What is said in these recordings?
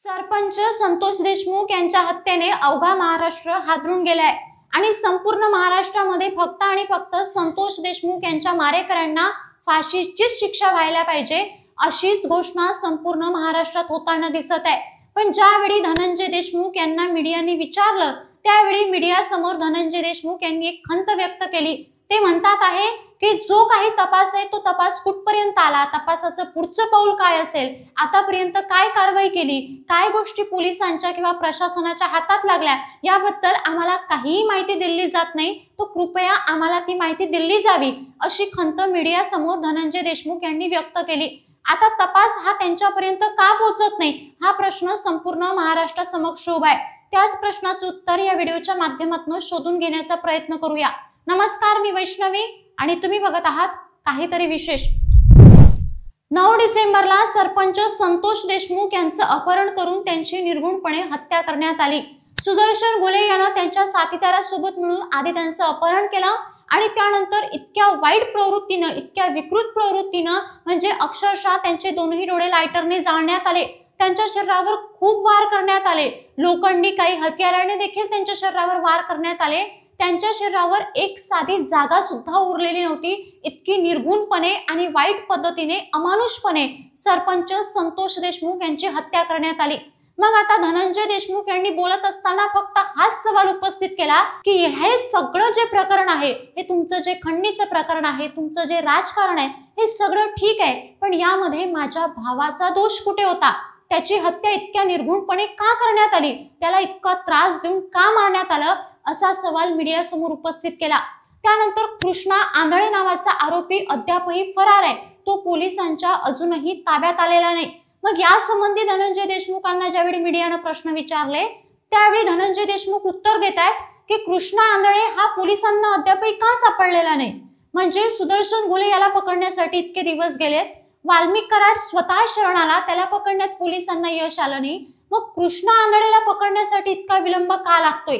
सरपंच संतोष देशमुख यांच्या हत्येने अवघा महाराष्ट्र हादरून गेलाय आणि संपूर्ण महाराष्ट्रामध्ये फक्त आणि फक्त संतोष देशमुख यांच्या मारेकऱ्यांना फाशीची शिक्षा व्हायला पाहिजे अशीच घोषणा संपूर्ण महाराष्ट्रात होताना दिसत आहे। पण ज्यावेळी धनंजय देशमुख यांना मीडियाने विचारलं त्यावेळी मीडिया समोर धनंजय देशमुख यांनी एक खंत व्यक्त केली। ते म्हणतात आहे की जो काही तपास आहे तो तपास कुठपर्यंत आला, तपासाचं पुढचं पाऊल काय असेल, आतापर्यंत काय कारवाई केली, काय गोष्टी पोलिसांच्या किंवा प्रशासनाच्या हातात लागल्या याबद्दल आम्हाला काहीही माहिती दिली जात नाही, तो कृपया आम्हाला ती माहिती दिली जावी अशी खंत मीडिया समोर धनंजय देशमुख यांनी व्यक्त केली। आता तपास हा त्यांच्यापर्यंत का पोहोचत नाही हा प्रश्न संपूर्ण महाराष्ट्रासमोर उभा आहे। त्याच प्रश्नाचं उत्तर या व्हिडिओच्या माध्यमातून शोधून घेण्याचा प्रयत्न करूया। नमस्कार, मी वैष्णवी आणि तुम्ही बघत आहात काहीतरी विशेष। 9 डिसेंबरला सरपंच संतोष देशमुख यांचं अपहरण करून त्यांची निर्घृणपणे हत्या करण्यात आली। सुदर्शन घुले यानं त्यांच्या साथीदारासोबत मिळून आधी त्यांचं अपहरण केलं आणि त्यानंतर इतक्या वाईट प्रवृत्तीनं, इतक्या विकृत प्रवृत्तीनं म्हणजे अक्षरशः त्यांचे दोन्ही डोळे लायटरने जाळण्यात आले, त्यांच्या शरीरावर खूप वार करण्यात आले, लोखंडी काही हत्याराने देखील त्यांच्या शरीरावर वार करण्यात आले। त्यांच्या शरीरावर एक साधी जागा सुद्धा उरलेली नव्हती। इतकी निर्घृणपणे आणि वाईट पद्धतीने, अमानुषपणे सरपंच संतोष देशमुख यांची हत्या करण्यात आली। मग आता धनंजय देशमुख यांनी बोलत असताना फक्त हाच सवाल उपस्थित केला की हे सगळं जे प्रकरण आहे, हे तुमचं जे खंडणीचं प्रकरण आहे, तुमचं जे राजकारण आहे, हे सगळं ठीक आहे, पण यामध्ये माझ्या भावाचा दोष कुठे होता? त्याची हत्या इतक्या निर्घृणपणे का करण्यात आली? त्याला इतका त्रास देऊन का मारण्यात आलं? असा सवाल मीडिया समोर उपस्थित केला। त्यानंतर कृष्णा आंधळे नावाचा आरोपी अद्यापही फरार आहे, तो पोलिसांच्या अजूनही ताब्यात आलेला नाही। मग या संबंधी धनंजय देशमुखांना ज्यावेळी मीडियाने प्रश्न विचारले त्यावेळी धनंजय देशमुख उत्तर देत आहेत की कृष्णा आंधळे हा पोलिसांना अद्यापही का सापडलेला नाही। म्हणजे सुदर्शन घुले याला पकडण्यासाठी इतके दिवस गेलेत, वाल्मिक कराड स्वतः शरण आला, त्याला पकडण्यात पोलिसांना यश आलं नाही, मग कृष्णा आंधळेला पकडण्यासाठी इतका विलंब का लागतोय?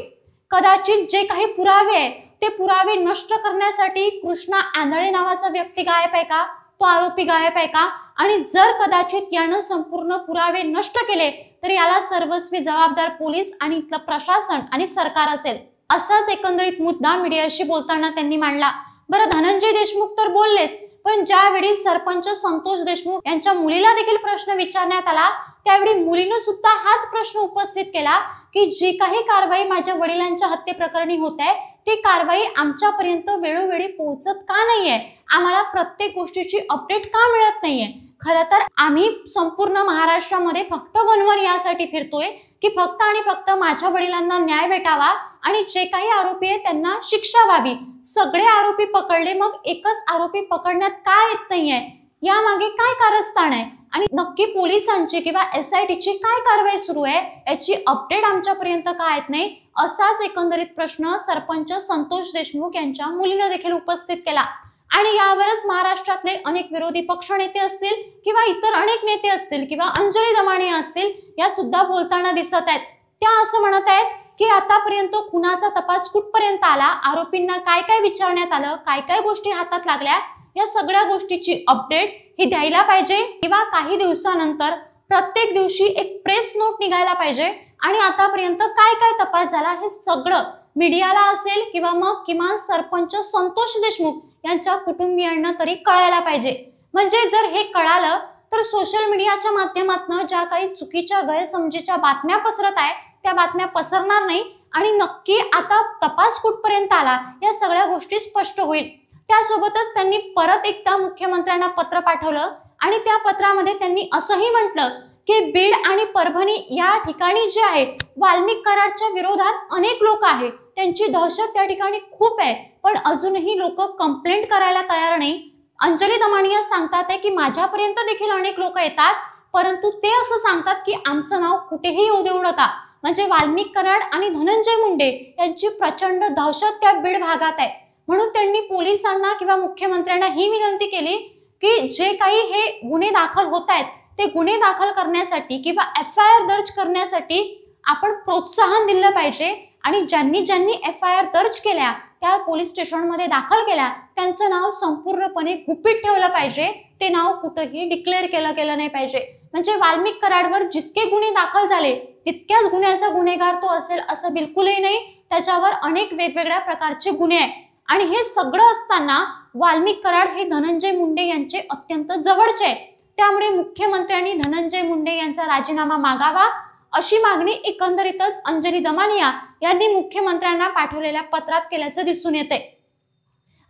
कदाचित जे काही पुरावे आहे ते पुरावे नष्ट करण्यासाठी कृष्णा आंधळे नावाचा व्यक्ती गायब आहे का? तो आरोपी गायब आहे का? आणि जर कदाचित यानं संपूर्ण पुरावे नष्ट केले तर याला सर्वस्वी जबाबदार पोलीस आणि इथलं प्रशासन आणि सरकार असेल, असाच एकंदरीत मुद्दा मीडियाशी बोलताना त्यांनी मांडला। बरं, धनंजय देशमुख तर बोललेच, पण ज्यावेळी सरपंच संतोष देशमुख यांच्या मुलीला देखील प्रश्न विचारण्यात आला त्यावेळी मुलीने सुद्धा हाच प्रश्न उपस्थित केला की जी काही कारवाई माझ्या वडिलांच्या हत्येप्रकरणी होत आहे ती कारवाई आमच्यापर्यंत वेळोवेळी पोहोचत का नाहीये, आम्हाला प्रत्येक गोष्टीची अपडेट का मिळत नाहीये? खरं तर आम्ही संपूर्ण महाराष्ट्रामध्ये फक्त वनवन यासाठी फिरतोय की फक्त आणि फक्त माझ्या वडिलांना न्याय भेटावा आणि जे काही आरोपी आहेत त्यांना शिक्षा व्हावी। सगळे आरोपी पकडले, मग एकच आरोपी पकडण्यात का येत नाहीये? यामागे काय कारस्थान आहे आणि नक्की पोलिसांची किंवा SITची काय कारवाई सुरू आहे याची अपडेट आमच्यापर्यंत का येत नाही? असाच एकंदरीत प्रश्न सरपंच संतोष देशमुख यांच्या मुलीने देखील उपस्थित केला। आणि यावरच महाराष्ट्रातले अनेक विरोधी पक्ष नेते असतील किंवा इतर अनेक नेते असतील किंवा अंजली दमानिया असतील, या सुद्धा बोलताना दिसत आहेत। त्या असं म्हणत आहेत की आतापर्यंत खुनाचा तपास कुठपर्यंत आला, आरोपींना काय काय विचारण्यात आलं, काय काय गोष्टी हातात लागल्या, या सगळ्या गोष्टीची अपडेट ही द्यायला पाहिजे किंवा काही दिवसानंतर प्रत्येक दिवशी एक प्रेस नोट निघायला पाहिजे आणि आतापर्यंत काय काय तपास झाला हे सगळं मीडियाला असेल किंवा मग किमान सरपंच संतोष देशमुख यांच्या कुटुंबियांना तरी कळायला पाहिजे। म्हणजे जर हे कळालं तर सोशल मीडियाच्या माध्यमातून ज्या काही चुकीच्या गैरसमजीच्या बातम्या पसरत आहे त्या बातम्या पसरणार नाही आणि नक्की आता तपास कुठपर्यंत आला या सगळ्या गोष्टी स्पष्ट होईल। त्यासोबतच त्यांनी परत एकदा मुख्यमंत्र्यांना पत्र पाठवलं आणि त्या पत्रामध्ये त्यांनी असंही म्हटलं की बीड आणि परभणी या ठिकाणी जे आहे वाल्मिक कराडच्या विरोधात अनेक लोक आहेत, त्यांची दहशत त्या ठिकाणी खूप आहे, पण अजूनही लोक कंप्लेंट करायला तयार नाही। अंजली दमानिया सांगतात आहे की माझ्यापर्यंत देखील अनेक लोक येतात, परंतु ते असं सांगतात की आमचं नाव कुठेही येऊ देऊ नका। म्हणजे वाल्मिक कराड आणि धनंजय मुंडे यांची प्रचंड दहशत त्या बीड भागात आहे, म्हणून त्यांनी पोलिसांना किंवा मुख्यमंत्र्यांना ही विनंती केली की जे काही हे गुन्हे दाखल होत आहेत ते गुन्हे दाखल करण्यासाठी किंवा FIR दर्ज करण्यासाठी आपण प्रोत्साहन दिलं पाहिजे आणि ज्यांनी FIR दर्ज केल्या त्या पोलीस स्टेशनमध्ये दाखल केल्या त्यांचं नाव संपूर्णपणे गुपित ठेवलं पाहिजे, ते नाव कुठेही डिक्लेअर केलं नाही पाहिजे। म्हणजे वाल्मिक कराडवर जितके गुन्हे दाखल झाले तितक्याच गुन्ह्याचा गुन्हेगार तो असेल असं बिलकुलही नाही। त्याच्यावर अनेक वेगवेगळ्या प्रकारचे गुन्हे आहेत आणि हे सगळं असताना वाल्मिक कराड हे धनंजय मुंडे यांचे अत्यंत जवळचे आहे। त्यामुळे मुख्यमंत्र्यांनी धनंजय मुंडे यांचा राजीनामा मागावा अशी मागणी एकंदरीतच अंजली दमानिया यांनी मुख्यमंत्र्यांना पाठवलेल्या पत्रात केल्याचं दिसून येते।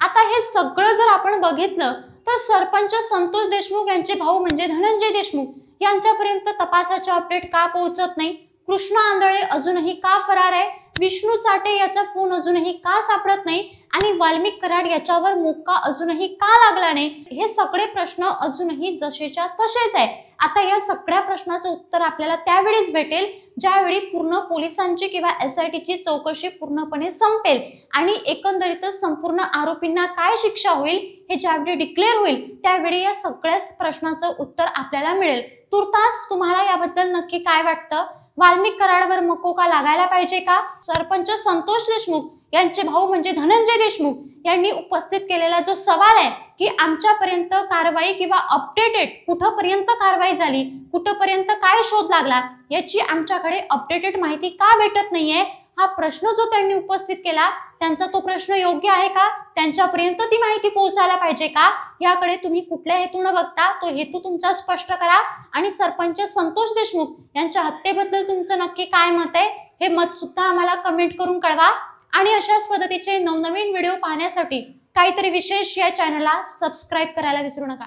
आता हे सगळं जर आपण बघितलं तर सरपंच संतोष देशमुख यांचे भाऊ म्हणजे धनंजय देशमुख यांच्यापर्यंत तपासाचे अपडेट का पोहोचत नाही? कृष्णा आंधळे अजूनही का फरार आहे? विष्णू चाटे याचा फोन अजूनही का सापडत नाही? आणि वाल्मिक कराड याच्यावर मोक्का अजूनही का लागला नाही? हे सगळे प्रश्न अजूनही जसेच्या तसेच आहे। आता या सगळ्या प्रश्नाचं उत्तर आपल्याला त्यावेळेस भेटेल ज्यावेळी पूर्ण पोलिसांची किंवा SITची चौकशी पूर्णपणे संपेल आणि एकंदरीतच संपूर्ण आरोपींना काय शिक्षा होईल हे ज्यावेळी डिक्लेअर होईल त्यावेळी या सगळ्याच प्रश्नाचं उत्तर आपल्याला मिळेल। तुर्तास तुम्हाला याबद्दल नक्की काय वाटतं? वाल्मिक कराडवर मकोका लागायला पाहिजे का? सरपंच संतोष देशमुख यांचे भाऊ म्हणजे धनंजय देशमुख यांनी उपस्थित केलेला जो सवाल आहे की आमच्यापर्यंत कारवाई किंवा अपडेटेड कुठपर्यंत कारवाई झाली, कुठपर्यंत काय शोध लागला याची आमच्याकडे अपडेटेड माहिती का भेटत नाहीये, हा प्रश्न जो त्यांनी उपस्थित केला त्यांचा तो प्रश्न योग्य आहे का? त्यांच्यापर्यंत ती माहिती पोहोचायला पाहिजे का? याकडे तुम्ही कुठल्या हेतून बघता तो हेतू तुमचा स्पष्ट करा आणि सरपंच संतोष देशमुख यांच्या हत्येबद्दल तुमचं नक्की काय मत आहे हे मत सुद्धा आम्हाला कमेंट करून कळवा। आणि अशाच पद्धतीचे नवनवीन व्हिडिओ पाहण्यासाठी काहीतरी विशेष या चॅनलला सबस्क्राईब करायला विसरू नका।